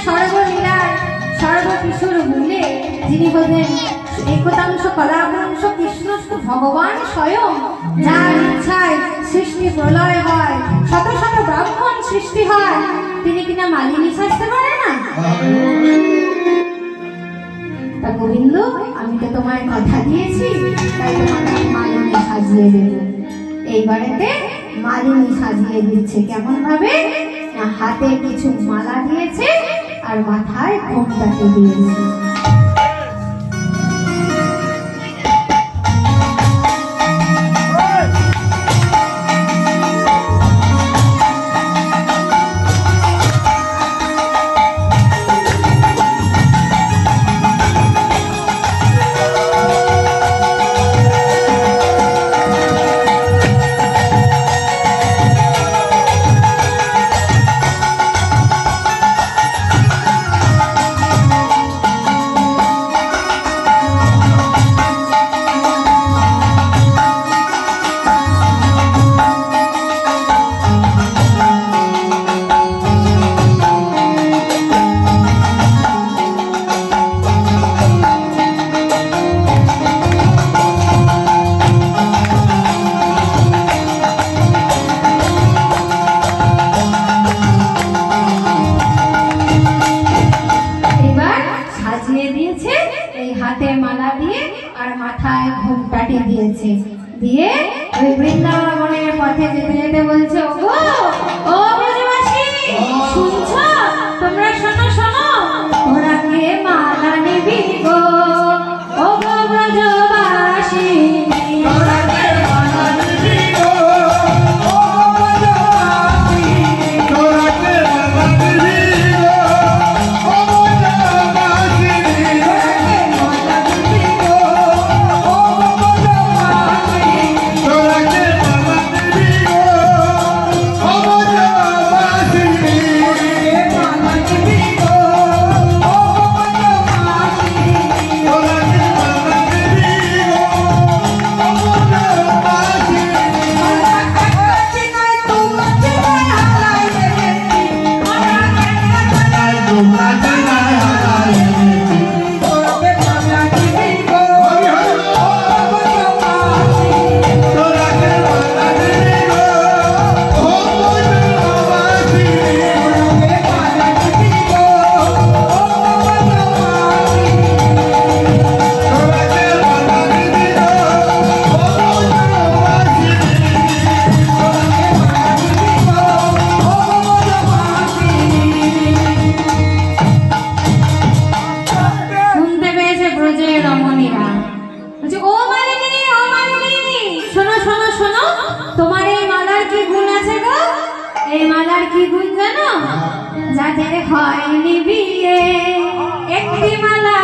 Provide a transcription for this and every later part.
সর্বলীলার সর্বকিশোর মূলে যিনি হলেন একতাংশ কলাকাংশ কৃষ্ণ ভগবান স্বয়ং, যার ইচ্ছায় সৃষ্টি প্রলয় হয়, শত শত ব্রাহ্মণ সৃষ্টি হয়, তিনি কিনা মালিনী সাজতে পারে না? তা গোবিন্দ, আমি তো তোমায় কথা দিয়েছি, তাই তোমাকে মালিনী সাজিয়ে দেব। এইবারেতে মালিনী সাজিয়ে দিচ্ছে কেমন ভাবে না, হাতে কিছু মালা দিয়েছে আর মাথায় ঘোমটাকে দিয়েছে। দিয়ে ওই বৃন্দাবনের পথে যেতে যেতে বলছে, ওগো ও ব্রজবাসী, শুনছো? তোমরা শোনো শোনো, ওরা কে মালা নিবি গো, ও গো ব্রজবাসী, যাদের হয়নি বিয়ে একটি মালা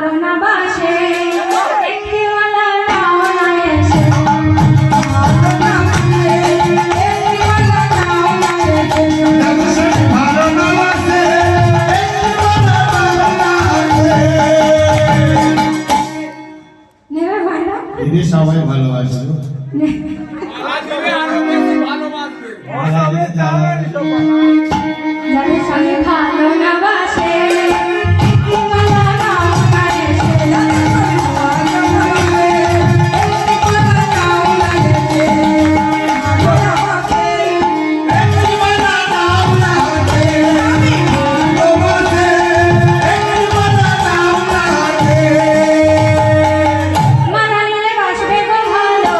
ভালো না বাসে একটি মালা নাও না এসে নেবে ভাইরা সবাই ভালোবাসে যাদের সঙ্গে ভালো না বাসে একটি মালা নাও না এসে মালা নিলে বাসবে গো ভালো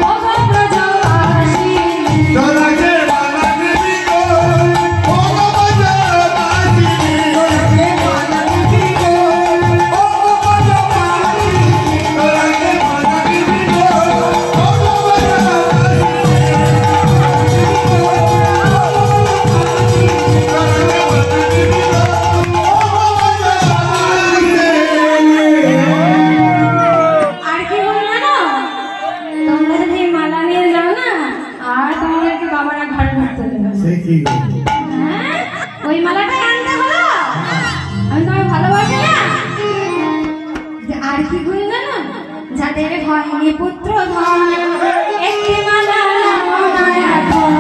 ও গো ব্রজবাসী আর কি বললো না তোমরা যদি মালা নিয়ে যাও না আর তোমাদেরকে বাবারা ঘর ঢুকতে দেবে না। সে কি হ্যাঁ? ওই মালাটাই আনতে হলো আমি তোমায় ভালোবাসি না যে আর কি বললো না যাদের হয়নি পুত্র ধন একটি মালা নাও না এখন।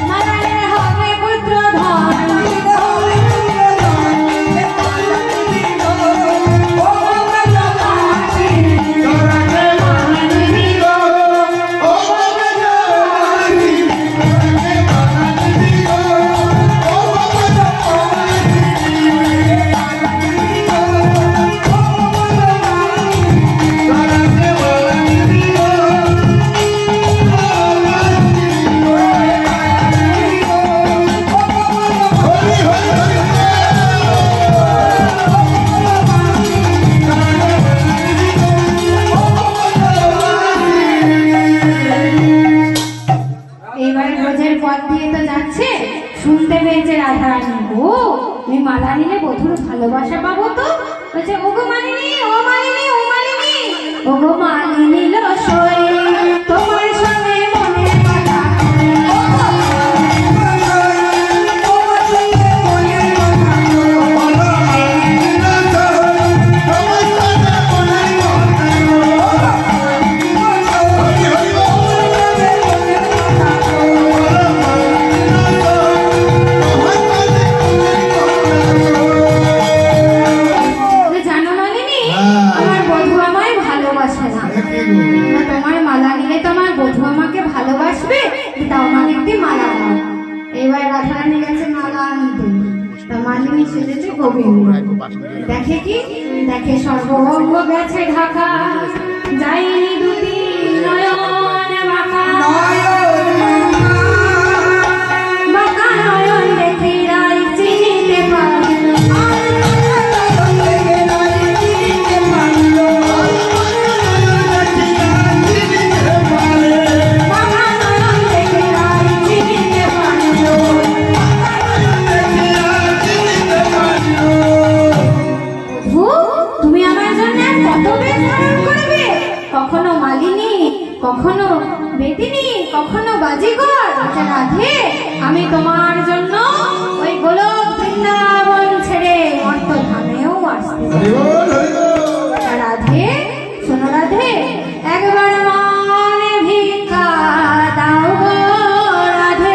মালারে হবে পুত্র ধন এবারে রোজের পথ দিয়ে তো যাচ্ছে শুনতে পেয়েছে রাধারানী ও আমি মালা নিলে বধুর ভালোবাসা পাবো তো বলছে ওগো মালিনী ও মালিনী ও মালিনী ওগো মালিনী লসই তোমার সঙ্গে মনের কথা বলে, জানো মালিনী আমার বধূ আমায় ভালোবাসে না না, তোমার মালা নিলে তোমার বধূ আমাকে ভালোবাসবে দাও আমাকে একটি মালা দাও এবার রাধারানী গেছে মালা আনতে তা মালিনী সেজেছে গোবিন্দ দেখে কি দেখে সর্বঙ্গ গেছে ঢাকা যাইনি দুটি নয়ন বাঁকা বাঁকা নয়ন দেখে রাই চিনিতে পারি বাঁকা নয়ন দেখে রাই চিনিতে পারি বধূ, তুমি আমার জন্য কত বেশ ধারণ করবে কখনো মালিনী কখনো বেদিনী কখনো বাজিগর আচ্ছা রাধে আমি তোমার জন্য ওই গোলক বৃন্দাবন ছেড়ে মর্তধামেও আসতে চাই। রাধে শোনো রাধে একবার মনে ভিক্ষা দাও গো রাধে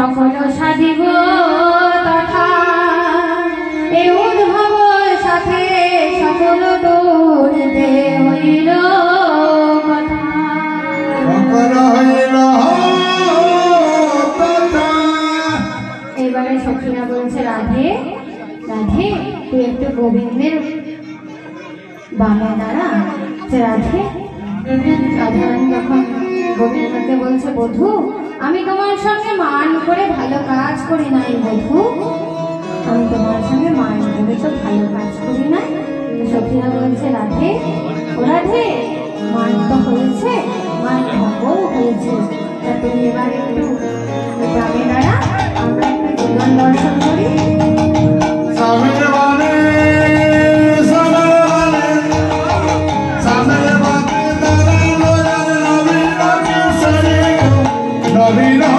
সকল সাধিব তথা এই উদ্ভব সাথে সকল দূরিতে হইল কথা। এবারে সখীরা বলছে রাধে রাধে তুই একটু গোবিন্দের বামে দাঁড়া। রাধে রাধারানী যখন গোবিন্দকে বলছে বধূ আমি তোমার সঙ্গে মান করে ভালো কাজ করি নাই বধূ, আমি তোমার সঙ্গে মান করে তো ভালো কাজ করি নাই। সখীরা বলছে রাধে ও রাধে মান তো হয়েছে, মান ভঙ্গও হয়েছে, তা তুমি এবার একটু গ্রামে দাঁড়া, আমরা একটু জীবন দর্শন করি। Navina